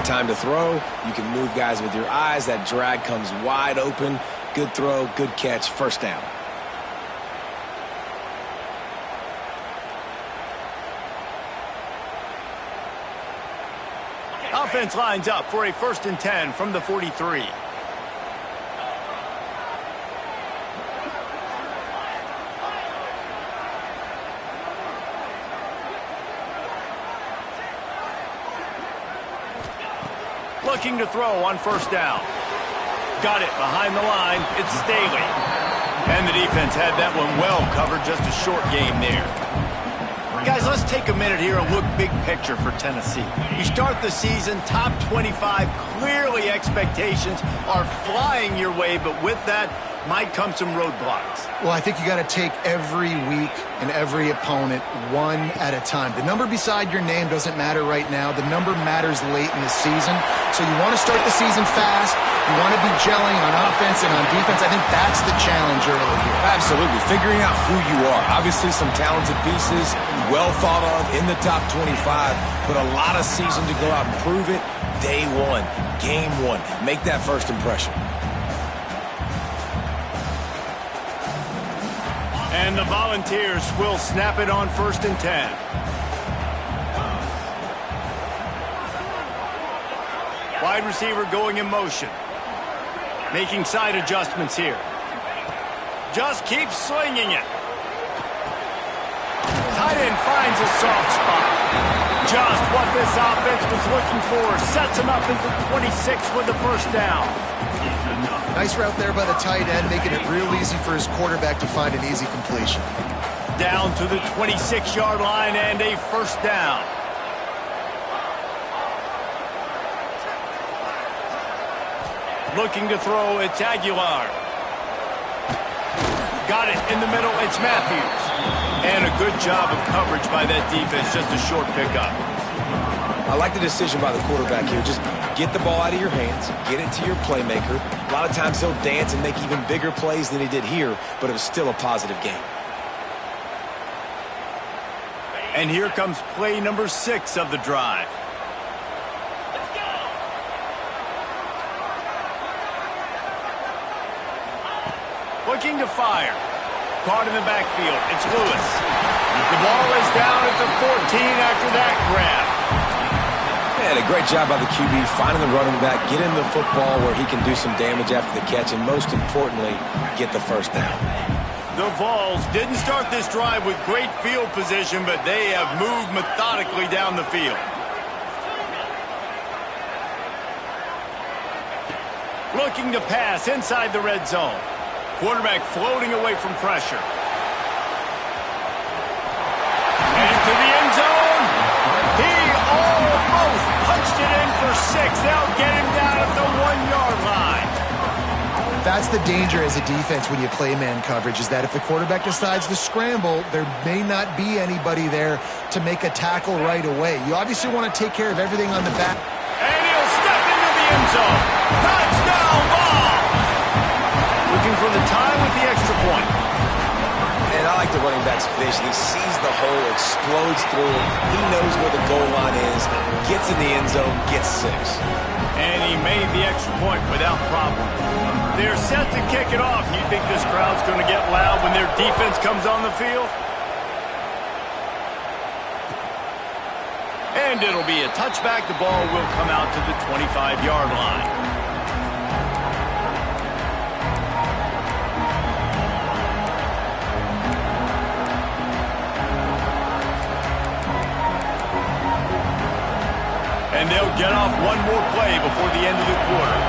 Time to throw. You can move guys with your eyes. That drag comes wide open. Good throw, good catch, first down. Offense lines up for a 1st and 10 from the 43. Looking to throw on 1st down. Got it behind the line. It's Staley. And the defense had that one well covered. Just a short game there. Guys, let's take a minute here and look big picture for Tennessee. You start the season top 25. Clearly expectations are flying your way, but with that might come some roadblocks. Well, I think you got to take every week and every opponent one at a time. The number beside your name doesn't matter right now. The number matters late in the season. So you want to start the season fast. You want to be gelling on offense and on defense. I think that's the challenge early here. Absolutely. Figuring out who you are. Obviously some talented pieces, well thought of in the top 25, but a lot of season to go out and prove it. Day one, game one. Make that first impression. And the Volunteers will snap it on 1st and 10. Wide receiver going in motion. Making side adjustments here. Just keeps slinging it. Tight end finds a soft spot. Just what this offense was looking for. Sets him up into the 26 with the 1st down. Nice route there by the tight end, making it real easy for his quarterback to find an easy completion. Down to the 26-yard line and a 1st down. Looking to throw, it's Aguilar. Got it in the middle, it's Matthews. And a good job of coverage by that defense, just a short pickup. I like the decision by the quarterback here. Just get the ball out of your hands, get it to your playmaker. A lot of times he'll dance and make even bigger plays than he did here, but it was still a positive game. And here comes play number 6 of the drive. Looking to fire. Caught in the backfield. It's Lewis. The ball is down at the 14 after that grab. And a great job by the QB finding the running back, get him the football where he can do some damage after the catch, and most importantly, get the 1st down. The Vols didn't start this drive with great field position, but they have moved methodically down the field. Looking to pass inside the red zone. Quarterback floating away from pressure. And into the end zone. He almost punched it in for 6. They'll get him down at the 1-yard line. That's the danger as a defense when you play man coverage, is that if the quarterback decides to scramble, there may not be anybody there to make a tackle right away. You obviously want to take care of everything on the back. And he'll step into the end zone. Touchdown ball! Looking for the time with the extra point. And I like the running back's vision. He sees the hole, explodes through it. He knows where the goal line is, gets in the end zone, gets 6. And he made the extra point without problem. They're set to kick it off. You think this crowd's going to get loud when their defense comes on the field? And it'll be a touchback. The ball will come out to the 25-yard line. And they'll get off one more play before the end of the quarter.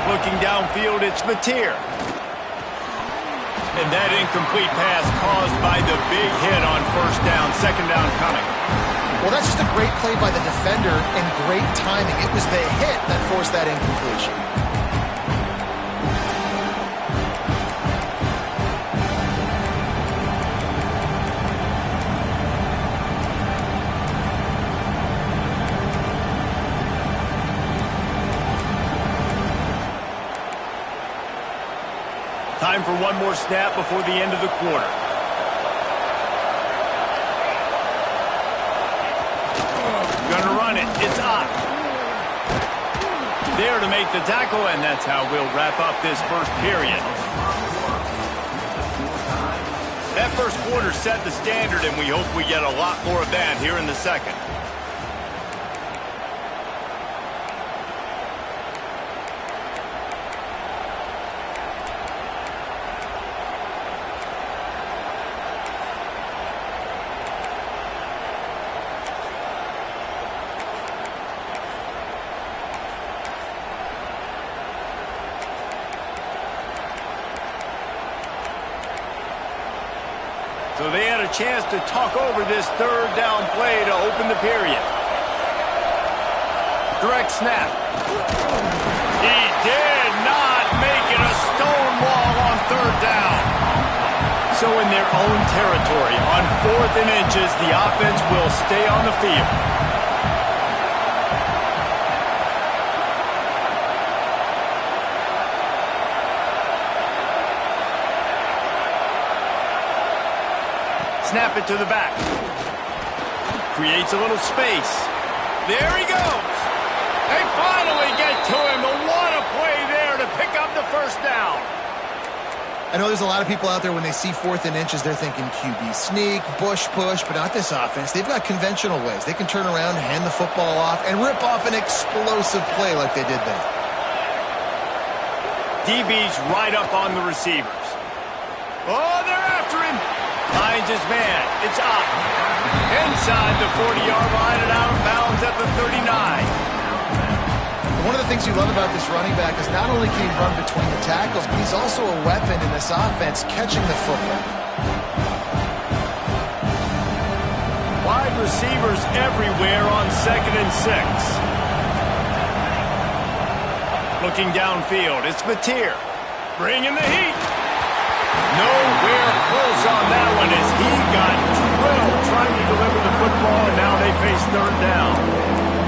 Looking downfield, it's Mateer. And that incomplete pass caused by the big hit on 1st down, 2nd down coming. Well, that's just a great play by the defender and great timing. It was the hit that forced that incompletion. Time for one more snap before the end of the quarter. Gonna run there to make the tackle, and that's how we'll wrap up this first period. That first quarter set the standard, and we hope we get a lot more of that here in the second. So they had a chance to talk over this third down play to open the period. Direct snap. He did not make it a stone wall on third down. So in their own territory, on 4th and inches, the offense will stay on the field. Snap it to the back. Creates a little space. There he goes. They finally get to him. But what a play there to pick up the first down. I know there's a lot of people out there when they see 4th and inches, they're thinking QB sneak, bush push, but not this offense. They've got conventional ways. They can turn around, hand the football off, and rip off an explosive play like they did there. DB's right up on the receivers. Oh, they're after him. Finds his man. It's up. Inside the 40-yard line and out of bounds at the 39. One of the things you love about this running back is not only can he run between the tackles, but he's also a weapon in this offense catching the football. Wide receivers everywhere on 2nd and 6. Looking downfield, it's Mateer. Bringing the heat. Nowhere close on that one as he got drilled trying to deliver the football, and now they face third down.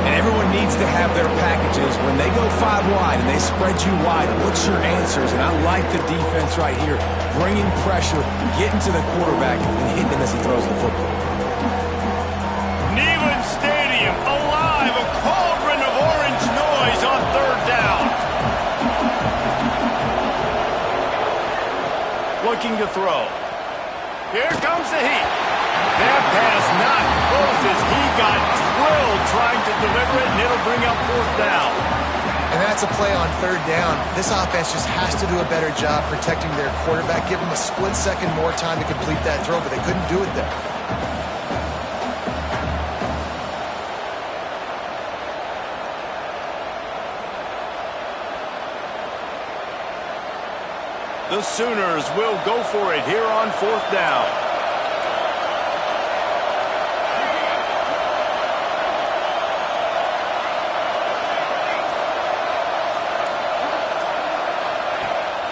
And everyone needs to have their packages. When they go 5 wide and they spread you wide, what's your answers? And I like the defense right here, bringing pressure, getting to the quarterback, and hitting him as he throws the football. Neyland Stadium alive, a cauldron of orange noise on third down. Looking to throw. Here comes the heat. That pass not close as he got drilled trying to deliver it, and it'll bring up 4th down. And that's a play on third down. This offense just has to do a better job protecting their quarterback. Give them a split second more time to complete that throw, but they couldn't do it there. The Sooners will go for it here on 4th down.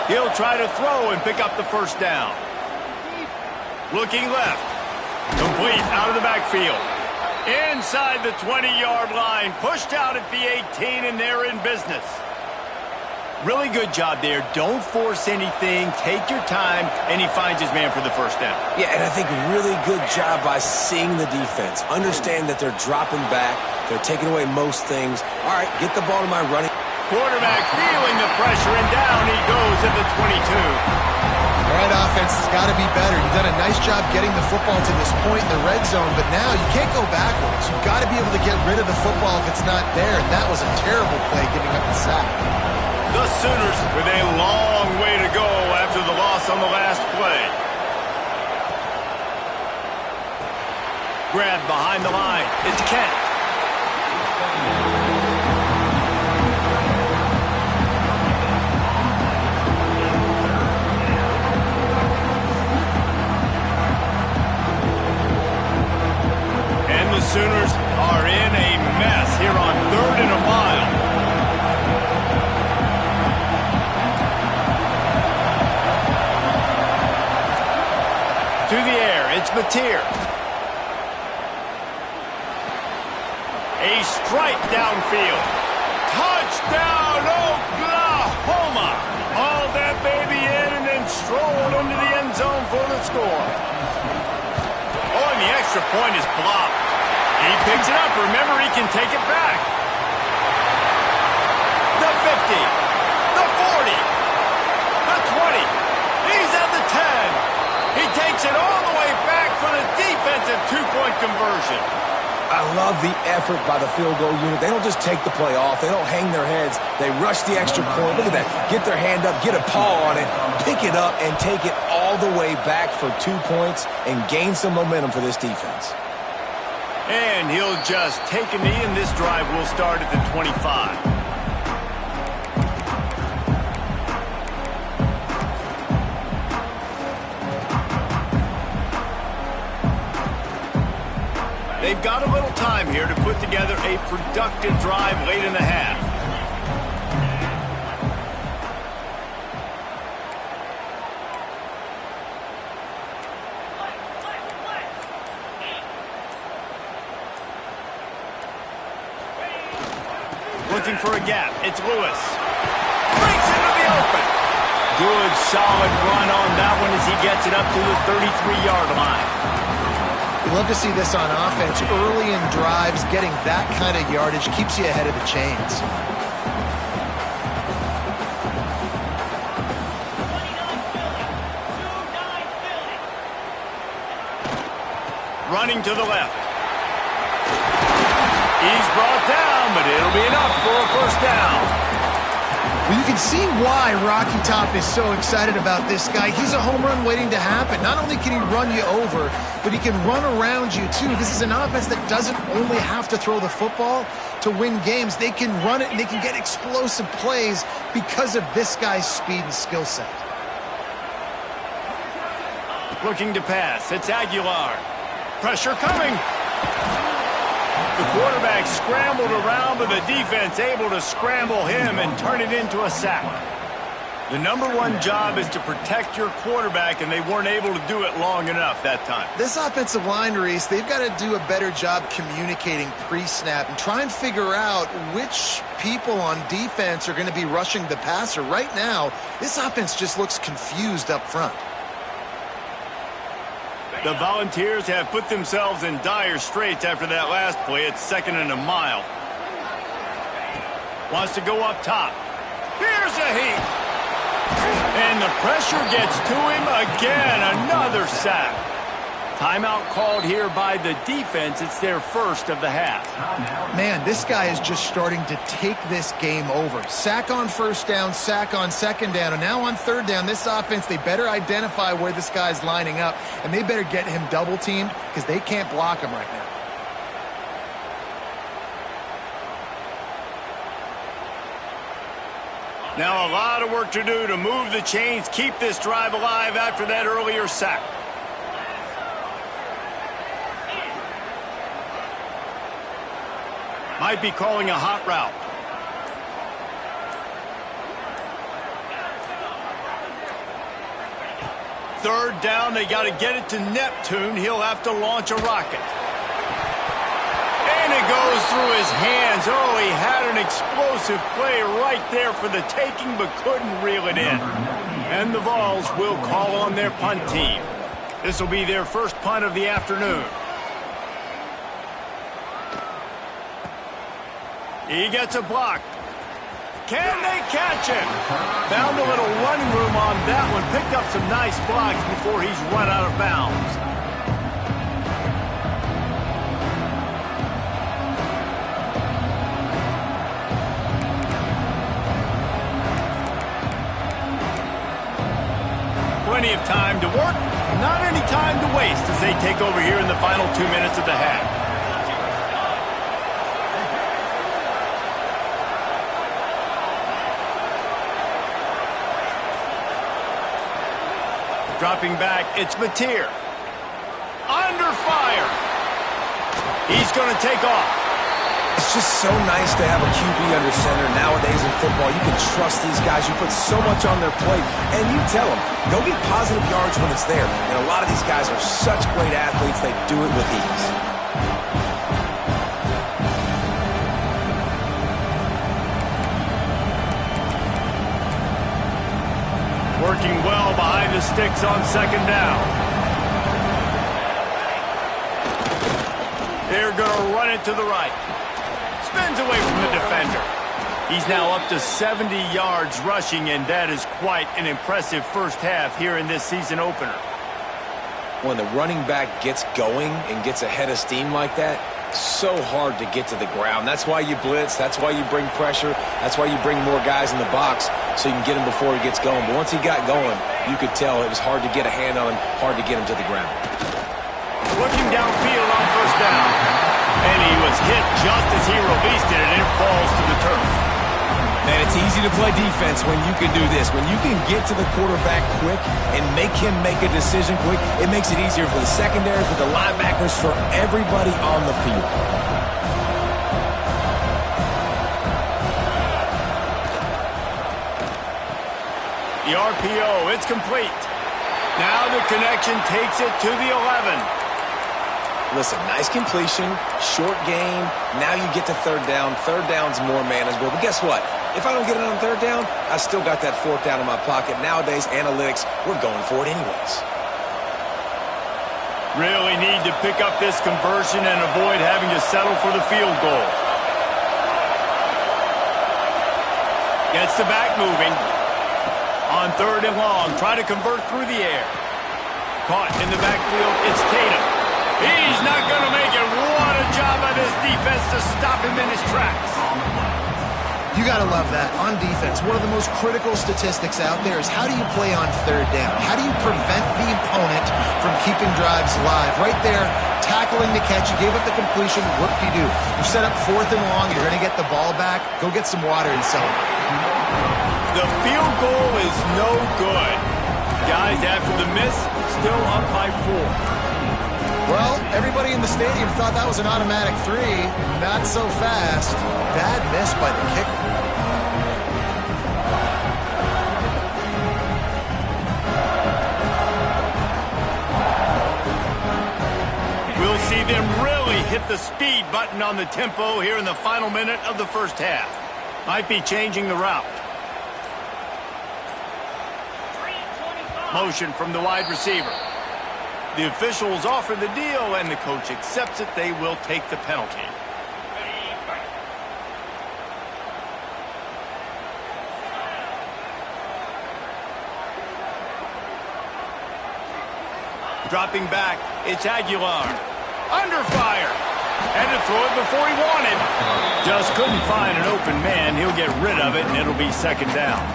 He'll try to throw and pick up the first down. Looking left. Complete out of the backfield. Inside the 20-yard line. Pushed out at the 18, and they're in business. Really good job there. Don't force anything. Take your time, and he finds his man for the first down. Yeah, and I think really good job by seeing the defense. Understand that they're dropping back. They're taking away most things. All right, get the ball to my running. Quarterback feeling the pressure, and down he goes at the 22. All right, offense has got to be better. You've done a nice job getting the football to this point in the red zone, but now you can't go backwards. You've got to be able to get rid of the football if it's not there, and that was a terrible play giving up the sack. The Sooners with a long way to go after the loss on the last play. Grabbed behind the line. It's Kent. And the Sooners are in a mess here on 3rd and a mile. To the air, it's Mateer. A strike downfield. Touchdown, Oklahoma! Hauled that baby in and then strolled into the end zone for the score. Oh, and the extra point is blocked. He picks it up. Remember, he can take it back. The I love the effort by the field goal unit. They don't just take the play off. They don't hang their heads. They rush the extra point. Look at that. Get their hand up, get a paw on it, pick it up, and take it all the way back for 2 points and gain some momentum for this defense. And he'll just take a knee, and this drive will start at the 25. They've got a little time here to put together a productive drive late in the half. Looking for a gap. It's Lewis. Breaks into the open. Good, solid run on that one as he gets it up to the 33-yard line. You love to see this on offense. Early in drives, getting that kind of yardage keeps you ahead of the chains. Running to the left. He's brought down, but it'll be enough for a first down. Well, you can see why Rocky Top is so excited about this guy. He's a home run waiting to happen. Not only can he run you over, but he can run around you too. This is an offense that doesn't only have to throw the football to win games. They can run it and they can get explosive plays because of this guy's speed and skill set. Looking to pass. It's Aguilar. Pressure coming. The quarterback scrambled around, but the defense able to scramble him and turn it into a sack. The number one job is to protect your quarterback, and they weren't able to do it long enough that time. This offensive line, Reese, they've got to do a better job communicating pre-snap and try and figure out which people on defense are going to be rushing the passer. Right now, this offense just looks confused up front. The Volunteers have put themselves in dire straits after that last play. It's 2nd and a mile. Wants to go up top. Here's a heat. And the pressure gets to him again. Another sack. Timeout called here by the defense. It's their first of the half. Man, this guy is just starting to take this game over. Sack on first down, sack on second down, and now on third down, this offense, they better identify where this guy's lining up, and they better get him double-teamed because they can't block him right now. Now a lot of work to do to move the chains, keep this drive alive after that earlier sack. Might be calling a hot route. Third down, they got to get it to Neptune. He'll have to launch a rocket. And it goes through his hands. Oh, he had an explosive play right there for the taking, but couldn't reel it in. And the Vols will call on their punt team. This will be their first punt of the afternoon. He gets a block. Can they catch him? Found a little running room on that one. Picked up some nice blocks before he's run out of bounds. Plenty of time to work. Not any time to waste as they take over here in the final 2 minutes of the half. Dropping back, it's Mateer. Under fire. He's going to take off. It's just so nice to have a QB under center nowadays in football. You can trust these guys. You put so much on their plate, and you tell them, go get positive yards when it's there. And a lot of these guys are such great athletes, they do it with ease. Working well behind the sticks on second down. They're going to run it to the right. Spins away from the defender. He's now up to 70 yards rushing, and that is quite an impressive first half here in this season opener. When the running back gets going and gets ahead of steam like that, So hard to get to the ground. That's why you blitz. That's why you bring pressure. That's why you bring more guys in the box so you can get him before he gets going. But once he got going, you could tell it was hard to get a hand on him, hard to get him to the ground. Looking downfield on first down. And he was hit just as he released it, and it falls to the turf. Man, it's easy to play defense when you can do this. When you can get to the quarterback quick and make him make a decision quick, it makes it easier for the secondary, for the linebackers, for everybody on the field. The RPO, it's complete. Now the connection takes it to the 11. Listen, nice completion, short game. Now you get to third down. Third down's more manageable. But guess what? If I don't get it on third down, I still got that fourth down in my pocket. Nowadays, analytics, we're going for it anyways. Really need to pick up this conversion and avoid having to settle for the field goal. Gets the back moving. On third and long, try to convert through the air. Caught in the backfield, it's Tatum. He's not going to make it. What a job by this defense to stop him in his tracks. You got to love that. On defense, one of the most critical statistics out there is how do you play on third down? How do you prevent the opponent from keeping drives alive? Right there, tackling the catch. You gave up the completion. What do? You set up fourth and long. You're going to get the ball back. Go get some water and celebrate. The field goal is no good. Guys, after the miss, still up by 4. Well, everybody in the stadium thought that was an automatic 3. Not so fast. Bad miss by the kicker. We'll see them really hit the speed button on the tempo here in the final minute of the first half. Might be changing the route. Motion from the wide receiver. The officials offer the deal, and the coach accepts it. They will take the penalty. Dropping back, it's Aguilar. Under fire. Had to throw it before he wanted. Just couldn't find an open man. He'll get rid of it, and it'll be second down.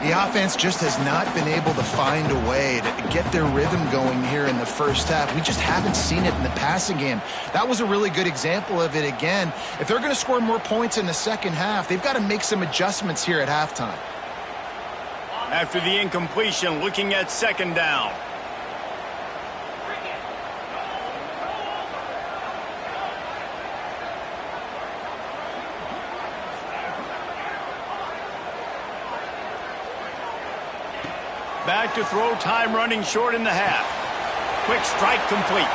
The offense just has not been able to find a way to get their rhythm going here in the first half. We just haven't seen it in the passing game. That was a really good example of it again. If they're going to score more points in the second half, they've got to make some adjustments here at halftime. After the incompletion, looking at second down. Back to throw, time running short in the half. Quick strike complete.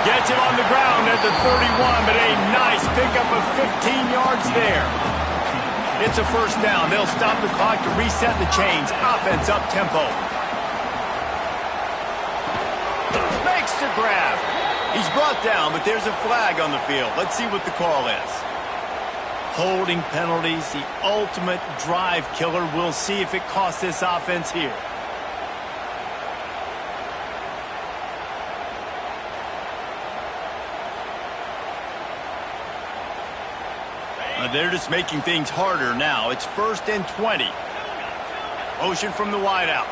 Gets him on the ground at the 31, but a nice pickup of 15 yards there. It's a first down. They'll stop the clock to reset the chains. Offense up tempo. Makes the grab. He's brought down, but there's a flag on the field. Let's see what the call is. Holding penalties, the ultimate drive killer. We'll see if it costs this offense here. They're just making things harder now. It's 1st and 20. Motion from the wideout.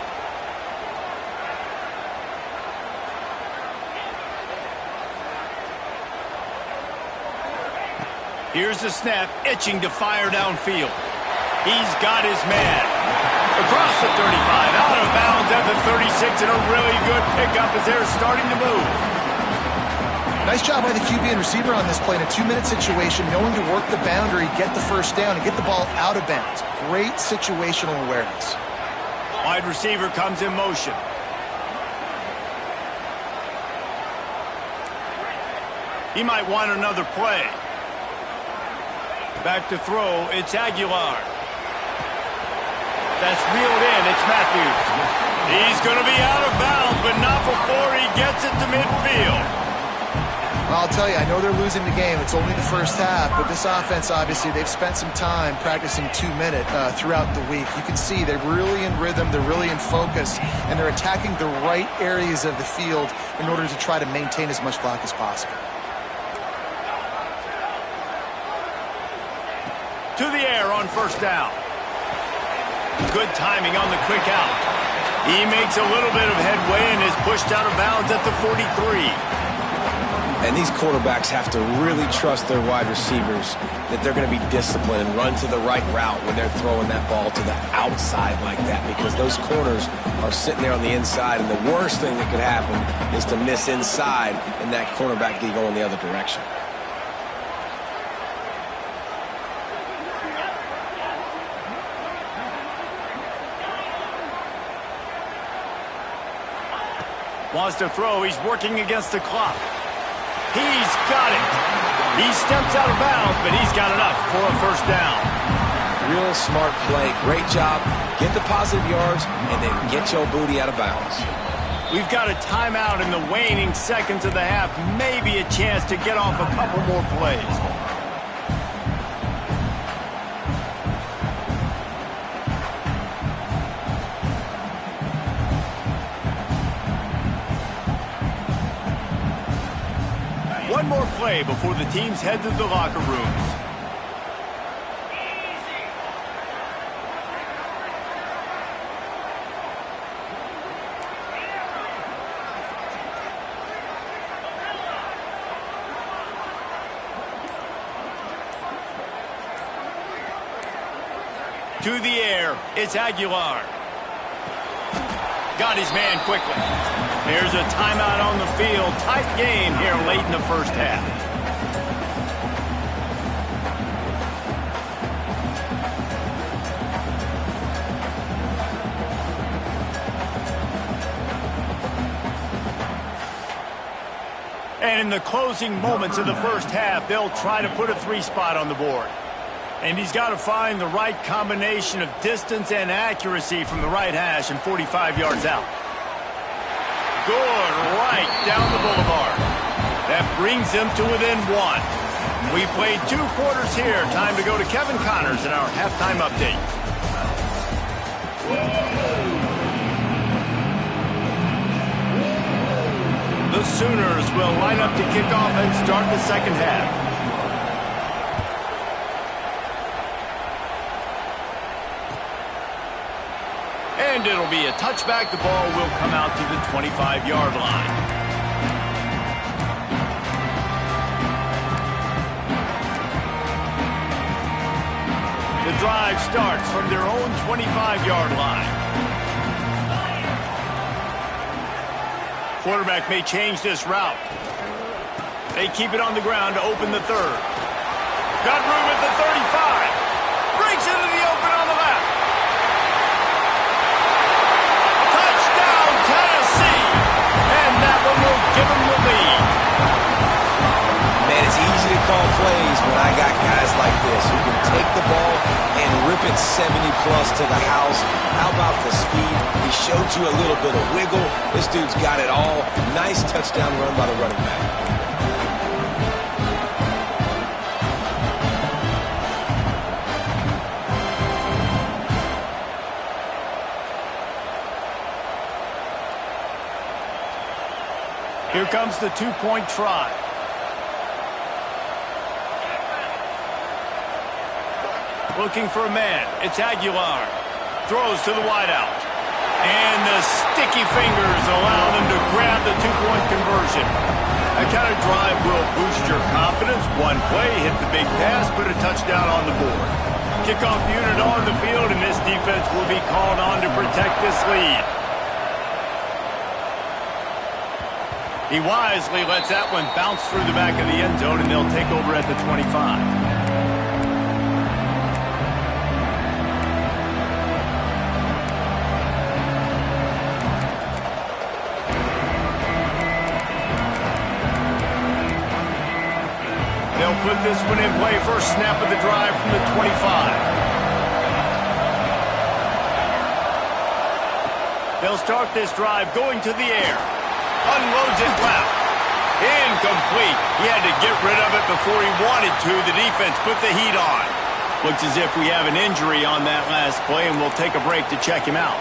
Here's the snap, itching to fire downfield. He's got his man. Across the 35, out of bounds at the 36, and a really good pickup as they're starting to move. Nice job by the QB and receiver on this play in a 2-minute situation, knowing to work the boundary, get the first down, and get the ball out of bounds. Great situational awareness. Wide receiver comes in motion. He might want another play. Back to throw, it's Aguilar. That's reeled in, it's Matthews. He's going to be out of bounds, but not before he gets it to midfield. Well, I'll tell you, I know they're losing the game. It's only the first half, but this offense, obviously, they've spent some time practicing 2-minute throughout the week. You can see they're really in rhythm, they're really in focus, and they're attacking the right areas of the field in order to try to maintain as much clock as possible. To the air on first down. Good timing on the quick out. He makes a little bit of headway and is pushed out of bounds at the 43. And these quarterbacks have to really trust their wide receivers that they're going to be disciplined and run to the right route when they're throwing that ball to the outside like that, because those corners are sitting there on the inside, and the worst thing that could happen is to miss inside and that cornerback be going the other direction. Wants to throw. He's working against the clock. He's got it. He steps out of bounds, but he's got enough for a first down. Real smart play. Great job. Get the positive yards, and then get your booty out of bounds. We've got a timeout in the waning seconds of the half. Maybe a chance to get off a couple more plays. One more play before the teams head to the locker rooms. To the air, it's Aguilar. Got his man quickly. There's a timeout on the field. Tight game here late in the first half. And in the closing moments of the first half, they'll try to put a 3 spot on the board. And he's got to find the right combination of distance and accuracy from the right hash and 45 yards out. Good, right down the boulevard. That brings them to within 1. We played 2 quarters here. Time to go to Kevin Connors in our halftime update. The Sooners will line up to kick off and start the second half. And it'll be a touchback. The ball will come out to the 25-yard line. The drive starts from their own 25-yard line. Quarterback may change this route. They keep it on the ground to open the third. Got room at the 35. Breaks into the open on the left. Give him the lead. Man, it's easy to call plays when I got guys like this who can take the ball and rip it 70-plus to the house. How about the speed? He showed you a little bit of wiggle. This dude's got it all. Nice touchdown run by the running back. Here comes the 2-point try. Looking for a man. It's Aguilar. Throws to the wideout. And the sticky fingers allow them to grab the 2-point conversion. That kind of drive will boost your confidence. One play, hit the big pass, put a touchdown on the board. Kickoff unit on the field, and this defense will be called on to protect this lead. He wisely lets that one bounce through the back of the end zone, and they'll take over at the 25. They'll put this one in play. First snap of the drive from the 25. They'll start this drive going to the air. Unloads it left. Incomplete. He had to get rid of it before he wanted to. The defense put the heat on. Looks as if we have an injury on that last play, and we'll take a break to check him out.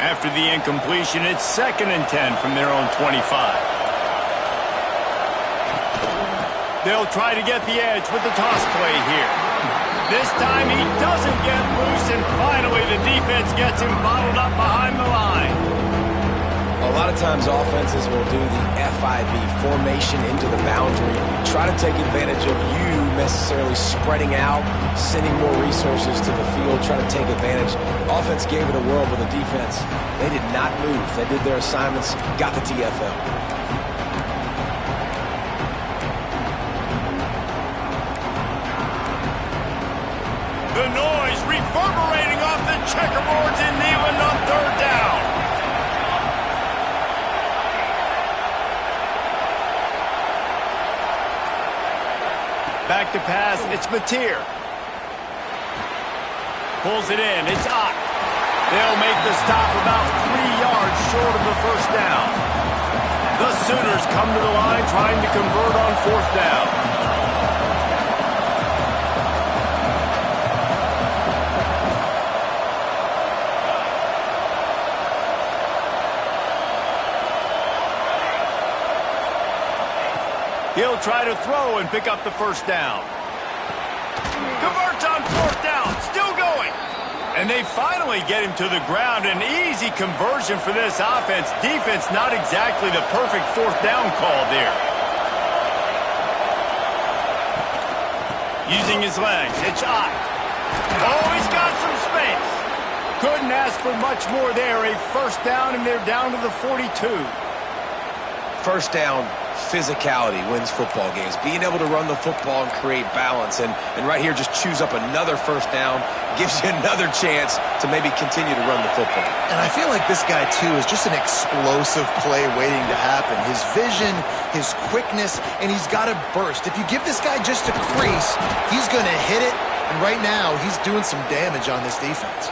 After the incompletion, it's 2nd and 10 from their own 25. They'll try to get the edge with the toss play here. This time he doesn't get loose, and finally the defense gets him bottled up behind the line. A lot of times offenses will do the FIB, formation into the boundary, try to take advantage of you necessarily spreading out, sending more resources to the field, try to take advantage. Offense gave it a whirl with the defense. They did not move. They did their assignments, got the TFL. The noise reverberating off the checkerboards in Neyland on 3rd down. Back to pass, it's Mateer. Pulls it in, it's Ncaa. They'll make the stop about 3 yards short of the 1st down. The Sooners come to the line trying to convert on 4th down. He'll try to throw and pick up the 1st down. Converts on 4th down, still going. And they finally get him to the ground. An easy conversion for this offense. Defense not exactly the perfect 4th down call there. Using his legs, it's Ncaa. Oh, he's got some space. Couldn't ask for much more there. A 1st down, and they're down to the 42. 1st down, physicality wins football games. Being able to run the football and create balance. And right here, just choose up another 1st down, gives you another chance to maybe continue to run the football. And I feel like this guy, too, is just an explosive play waiting to happen. His vision, his quickness, and he's got to burst. If you give this guy just a crease, he's going to hit it. And right now, he's doing some damage on this defense.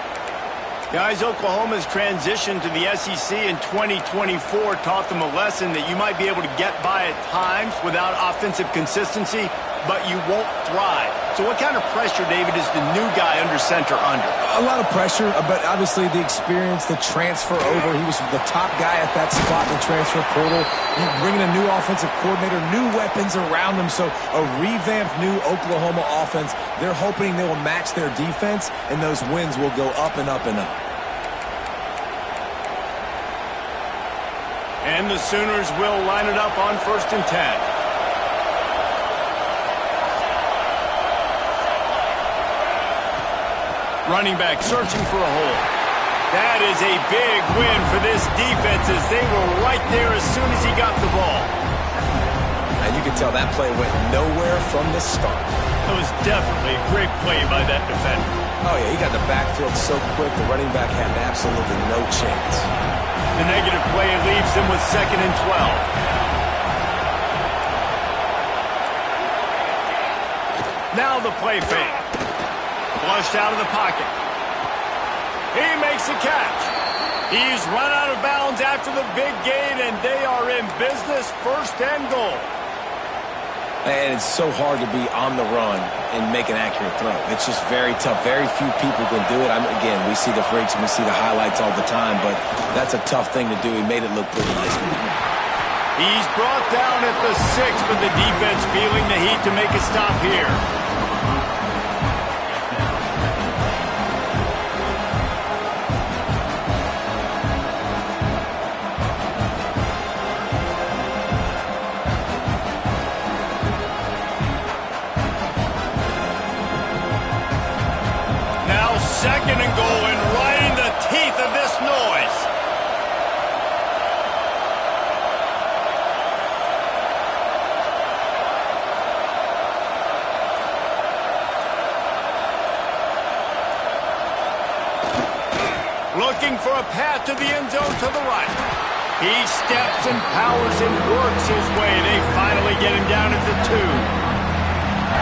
Guys, Oklahoma's transition to the SEC in 2024 taught them a lesson that you might be able to get by at times without offensive consistency, but you won't thrive. So what kind of pressure, David, is the new guy under center under? A lot of pressure, but obviously the experience, the transfer over. He was the top guy at that spot in the transfer portal. You bring in a new offensive coordinator, new weapons around him, so a revamped new Oklahoma offense. They're hoping they will match their defense, and those wins will go up and up and up. And the Sooners will line it up on 1st and 10. Running back searching for a hole. That is a big win for this defense as they were right there as soon as he got the ball. And you can tell that play went nowhere from the start. It was definitely a great play by that defender. Oh, yeah, he got the backfield so quick, the running back had absolutely no chance. The negative play leaves them with 2nd and 12. Now the play fake. Flushed out of the pocket. He makes the catch. He's run out of bounds after the big gain, and they are in business, 1st and goal. And it's so hard to be on the run and make an accurate throw. It's just very tough. Very few people can do it. Again, we see the freaks and we see the highlights all the time, but that's a tough thing to do. He made it look pretty easy. He's brought down at the 6, but the defense feeling the heat to make a stop here. Now 2nd and goal, and right in the teeth of this noise. Looking for a path to the end zone to the right. He steps and powers and works his way. They finally get him down at the 2.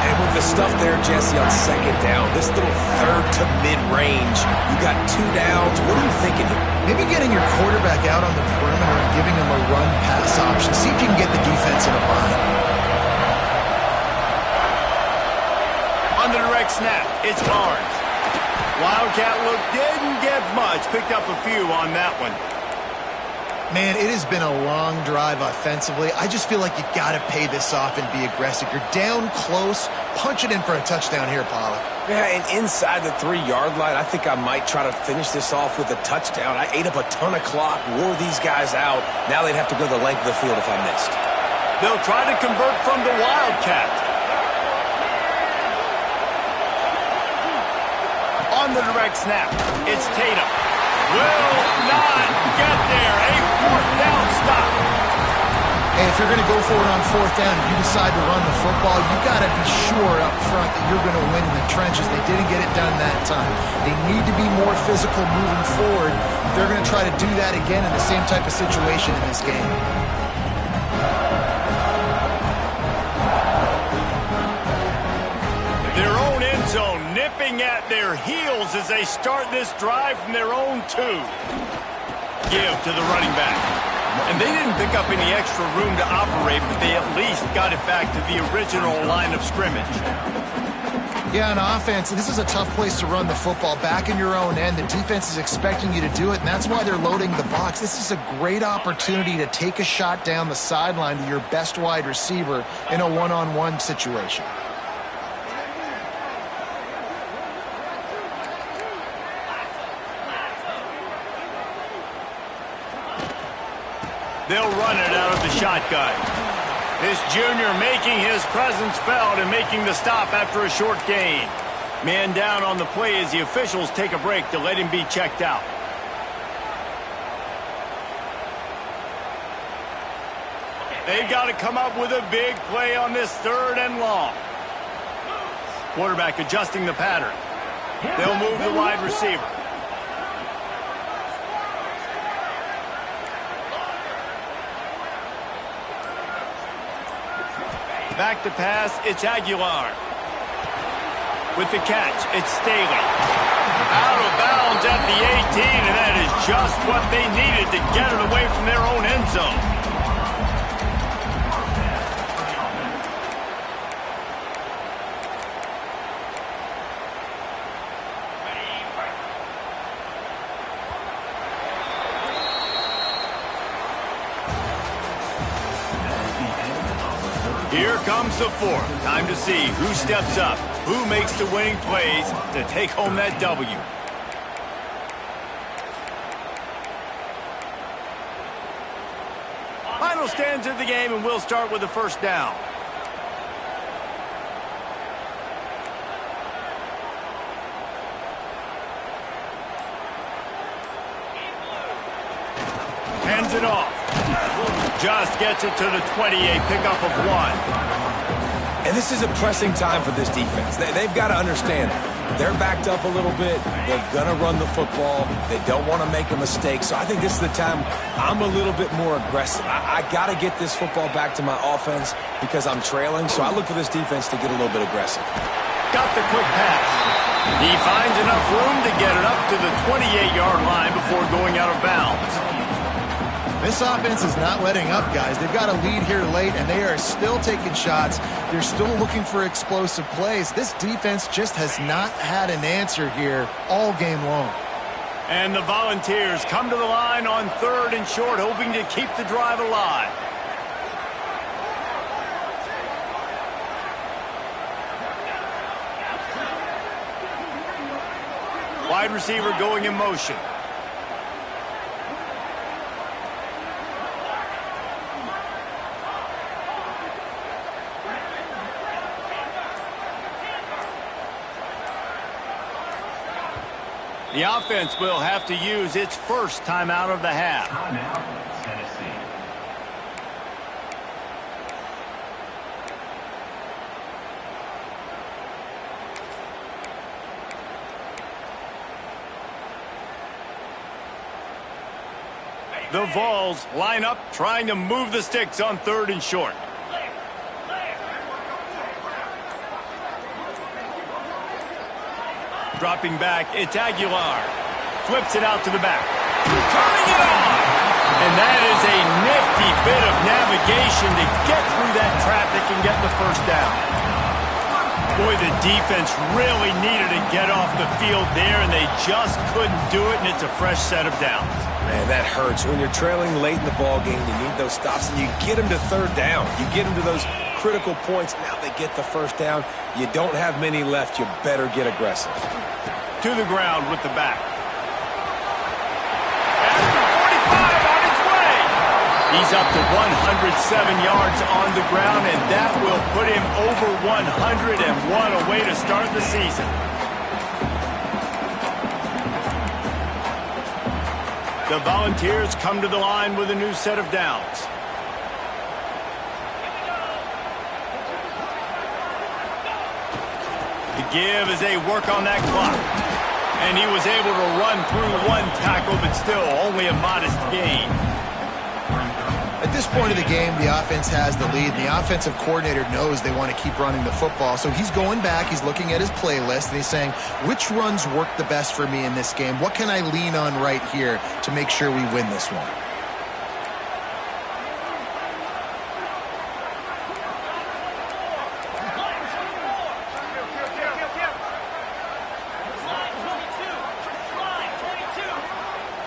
And with the stuff there, Jesse, on 2nd down, this little 3rd to mid-range, you got 2 downs. What are you thinking here? Maybe getting your quarterback out on the perimeter and giving him a run-pass option. See if you can get the defense in a bind. On the direct snap, it's Barnes. Wildcat look didn't get much. Picked up a few on that one. Man, it has been a long drive offensively. I just feel like you got to pay this off and be aggressive. You're down close. Punch it in for a touchdown here, Pollock. Yeah, and inside the 3-yard line, I think I might try to finish this off with a touchdown. I ate up a ton of clock, wore these guys out. Now they'd have to go the length of the field if I missed. They'll try to convert from the Wildcat. On the direct snap, it's Tatum. Will not get there. A 4th down stop. Hey, if you're going to go for it on 4th down and you decide to run the football, you got to be sure up front that you're going to win in the trenches. They didn't get it done that time. They need to be more physical moving forward. They're going to try to do that again in the same type of situation in this game. Their own end zone nipping at their heels as they start this drive from their own 2. Give to the running back. And they didn't pick up any extra room to operate, but they at least got it back to the original line of scrimmage. Yeah, on offense, this is a tough place to run the football. Back in your own end, the defense is expecting you to do it, and that's why they're loading the box. This is a great opportunity to take a shot down the sideline to your best wide receiver in a one-on-one situation. They'll run it out of the shotgun. This junior making his presence felt and making the stop after a short gain. Man down on the play as the officials take a break to let him be checked out. They've got to come up with a big play on this 3rd and long. Quarterback adjusting the pattern. They'll move the wide receiver. Back to pass, it's Aguilar. With the catch, it's Staley. Out of bounds at the 18, and that is just what they needed to get it away from their own end zone. Here comes the 4th. Time to see who steps up, who makes the winning plays to take home that W. Final stands of the game, and we'll start with the 1st down. Hands it off. Just gets it to the 28, pickup of 1. And this is a pressing time for this defense. They've got to understand they're backed up a little bit. They're going to run the football. They don't want to make a mistake. So I think this is the time I'm a little bit more aggressive. I got to get this football back to my offense because I'm trailing. So I look for this defense to get a little bit aggressive. Got the quick pass. He finds enough room to get it up to the 28-yard line before going out of bounds. This offense is not letting up, guys. They've got a lead here late, and they are still taking shots. They're still looking for explosive plays. This defense just has not had an answer here all game long. And the Volunteers come to the line on 3rd and short, hoping to keep the drive alive. Wide receiver going in motion. The offense will have to use its first timeout of the half. The Vols line up, trying to move the sticks on 3rd and short. Dropping back, it's Aguilar. Flips it out to the back. Turning it on! And that is a nifty bit of navigation to get through that traffic and get the 1st down. Boy, the defense really needed to get off the field there, and they just couldn't do it, and it's a fresh set of downs. Man, that hurts. When you're trailing late in the ball game, you need those stops, and you get them to third down. You get them to those critical points. Now they get the first down. You don't have many left. You better get aggressive. To the ground with the back. After 45 on its way. He's up to 107 yards on the ground, and that will put him over 100, and what a way to start the season. The Volunteers come to the line with a new set of downs. The give as they work on that clock. And he was able to run through one tackle, but still only a modest gain. At this point of the game, the offense has the lead. The offensive coordinator knows they want to keep running the football. So he's going back, he's looking at his playlist, and he's saying, which runs work the best for me in this game? What can I lean on right here to make sure we win this one?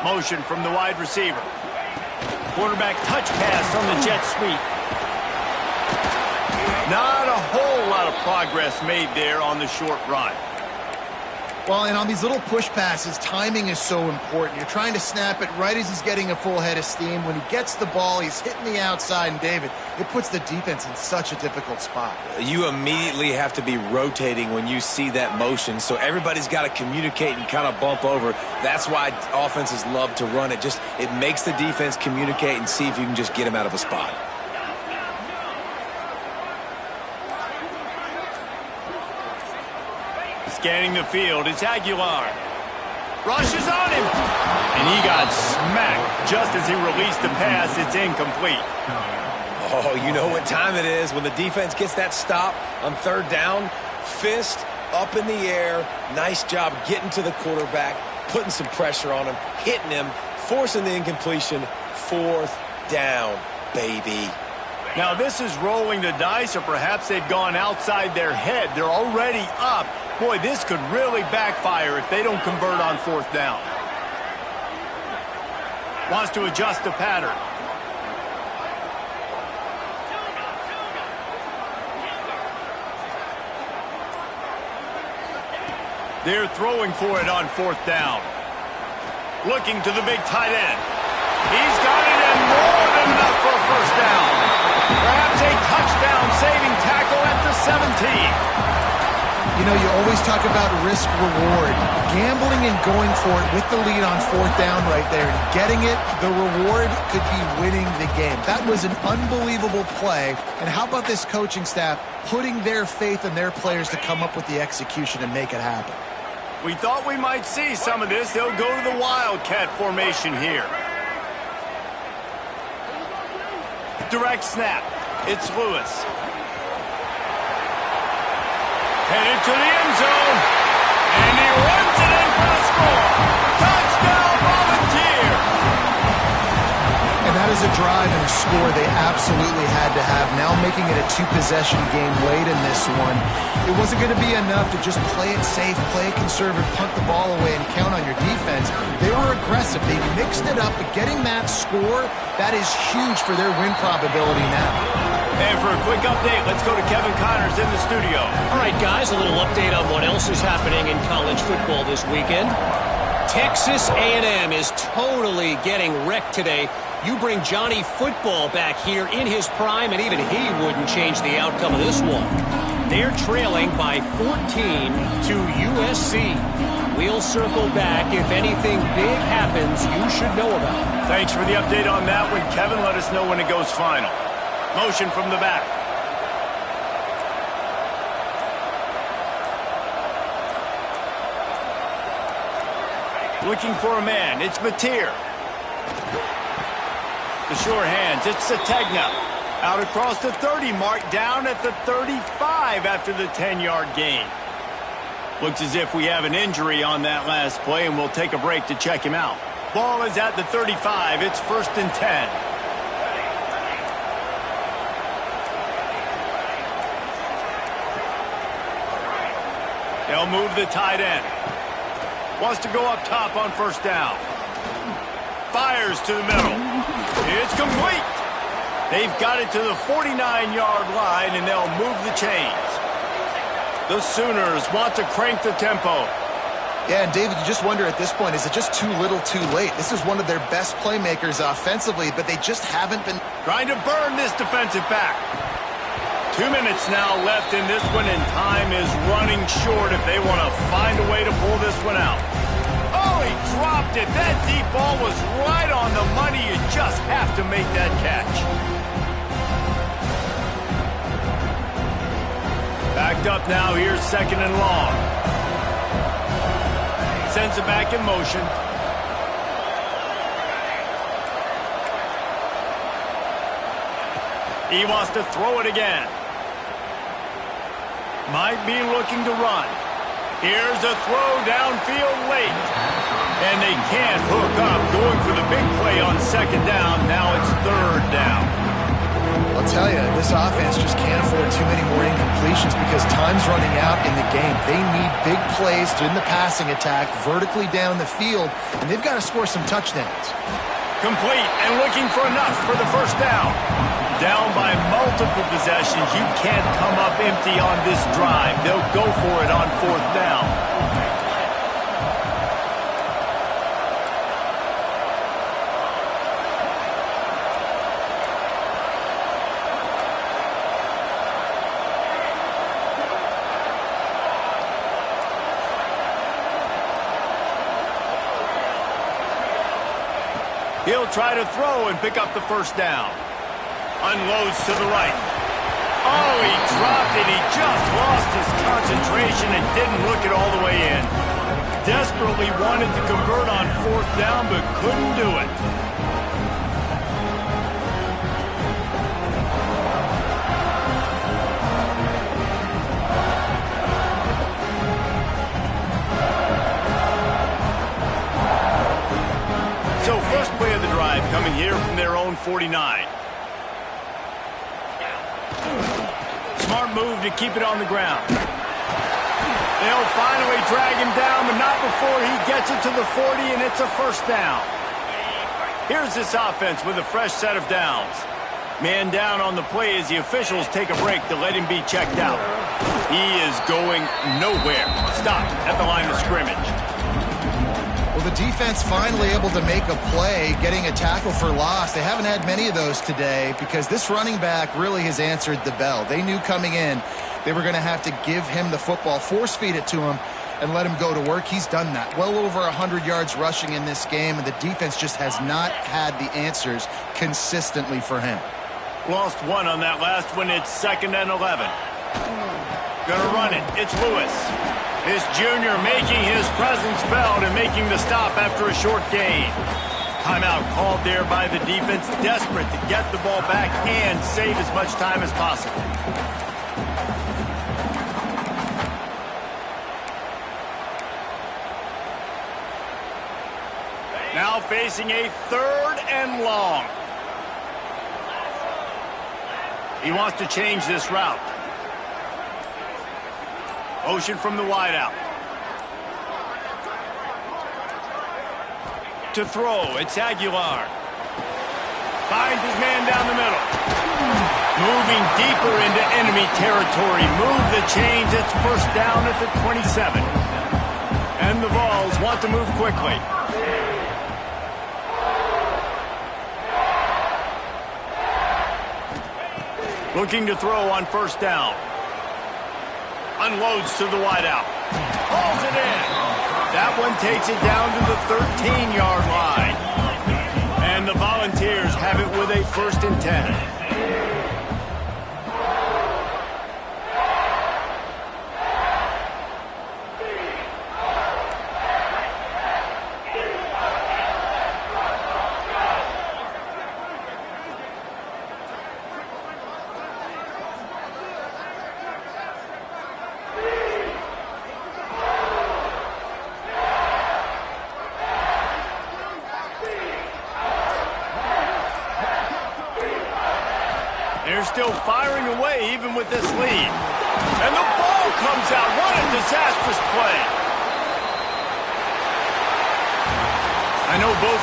Motion from the wide receiver. Quarterback touch pass on the jet sweep. Not a whole lot of progress made there on the short run. Well, and on these little push passes, timing is so important. You're trying to snap it right as he's getting a full head of steam. When he gets the ball, he's hitting the outside, and David, it puts the defense in such a difficult spot. You immediately have to be rotating when you see that motion, so everybody's got to communicate and kind of bump over. That's why offenses love to run it. It makes the defense communicate and see if you can just get him out of a spot. Scanning the field, it's Aguilar. Rushes on him. And he got smacked just as he released the pass. It's incomplete. Oh, you know what time it is. When the defense gets that stop on third down, fist up in the air. Nice job getting to the quarterback, putting some pressure on him, hitting him, forcing the incompletion. Fourth down, baby. Now this is rolling the dice, or perhaps they've gone outside their head. They're already up. Boy, this could really backfire if they don't convert on fourth down. Wants to adjust the pattern. They're throwing for it on fourth down. Looking to the big tight end. He's got it, and more than enough for a first down. Perhaps a touchdown-saving tackle at the 17. You know, you always talk about risk-reward. Gambling and going for it with the lead on fourth down right there and getting it, the reward could be winning the game. That was an unbelievable play. And how about this coaching staff putting their faith in their players to come up with the execution and make it happen? We thought we might see some of this. They'll go to the Wildcat formation here. Direct snap. It's Lewis. Headed to the end zone. And he runs it in for the score. Touchdown, Volunteer. And that is a drive and a score they absolutely had to have. Now making it a two-possession game late in this one. It wasn't going to be enough to just play it safe, play it conservative, punt the ball away, and count on your defense. They were aggressive. They mixed it up, but getting that score, that is huge for their win probability now. And for a quick update, let's go to Kevin Connors in the studio. All right, guys, a little update on what else is happening in college football this weekend. Texas A&M is totally getting wrecked today. You bring Johnny Football back here in his prime, and even he wouldn't change the outcome of this one. They're trailing by 14 to USC. We'll circle back if anything big happens you should know about. Thanks for the update on that one, Kevin. Let us know when it goes final. Motion from the back. Looking for a man. It's Mateer. The sure hands. It's Sategna. Out across the 30 mark, down at the 35 after the 10-yard gain. Looks as if we have an injury on that last play, and we'll take a break to check him out. Ball is at the 35. It's 1st and 10. They'll move the tight end. Wants to go up top on first down. Fires to the middle. It's complete. They've got it to the 49-yard line, and they'll move the chains. The Sooners want to crank the tempo. Yeah, and David, you just wonder at this point, is it just too little too late? This is one of their best playmakers offensively, but they just haven't been trying to burn this defensive back. 2 minutes now left in this one, and time is running short if they want to find a way to pull this one out. Oh, he dropped it. That deep ball was right on the money. You just have to make that catch. Backed up now. Here's second and long. Sends it back in motion. He wants to throw it again. Might be looking to run. Here's a throw downfield late. And they can't hook up. Going for the big play on second down. Now it's third down. I'll tell you, this offense just can't afford too many more incompletions because time's running out in the game. They need big plays in the passing attack, vertically down the field, and they've got to score some touchdowns. Complete and looking for enough for the first down. Down by multiple possessions. You can't come up empty on this drive. They'll go for it on fourth down. He'll try to throw and pick up the first down. Unloads to the right. Oh, he dropped it. He just lost his concentration and didn't look it all the way in. Desperately wanted to convert on fourth down, but couldn't do it. So first play of the drive coming here from their own 49. Smart move to keep it on the ground. They'll finally drag him down, but not before he gets it to the 40, and it's a first down. Here's this offense with a fresh set of downs. Man down on the play as the officials take a break to let him be checked out. He is going nowhere. Stopped at the line of scrimmage. Well, the defense finally able to make a play, getting a tackle for loss. They haven't had many of those today because this running back really has answered the bell. They knew coming in they were going to have to give him the football, force feed it to him, and let him go to work. He's done that. Well over 100 yards rushing in this game, and the defense just has not had the answers consistently for him. Lost one on that last one. It's 2nd and 11. Gonna run it. It's Lewis. This junior making his presence felt and making the stop after a short gain. Timeout called there by the defense, desperate to get the ball back and save as much time as possible. Now facing a 3rd and long. He wants to change this route. Motion from the wideout. To throw, it's Aguilar. Finds his man down the middle. Moving deeper into enemy territory. Move the chains. It's first down at the 27. And the Vols want to move quickly. Looking to throw on first down. Unloads to the wideout. Hauls it in. That one takes it down to the 13-yard line. And the Volunteers have it with a 1st and 10. They're still firing away even with this lead. And the ball comes out. What a disastrous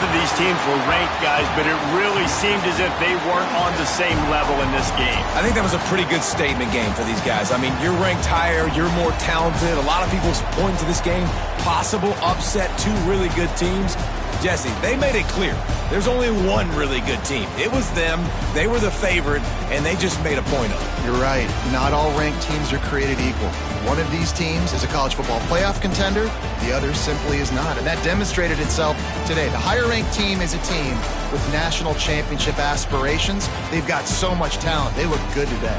of these teams were ranked, guys, but it really seemed as if they weren't on the same level in this game. I think that was a pretty good statement game for these guys. I mean, you're ranked higher, you're more talented. A lot of people point to this game, possible upset, two really good teams. Jesse, they made it clear. There's only one really good team. It was them. They were the favorite, and they just made a point of it. You're right. Not all ranked teams are created equal. One of these teams is a college football playoff contender. The other simply is not. And that demonstrated itself today. The higher-ranked team is a team with national championship aspirations. They've got so much talent. They look good today.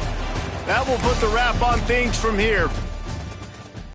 That will put the wrap on things from here.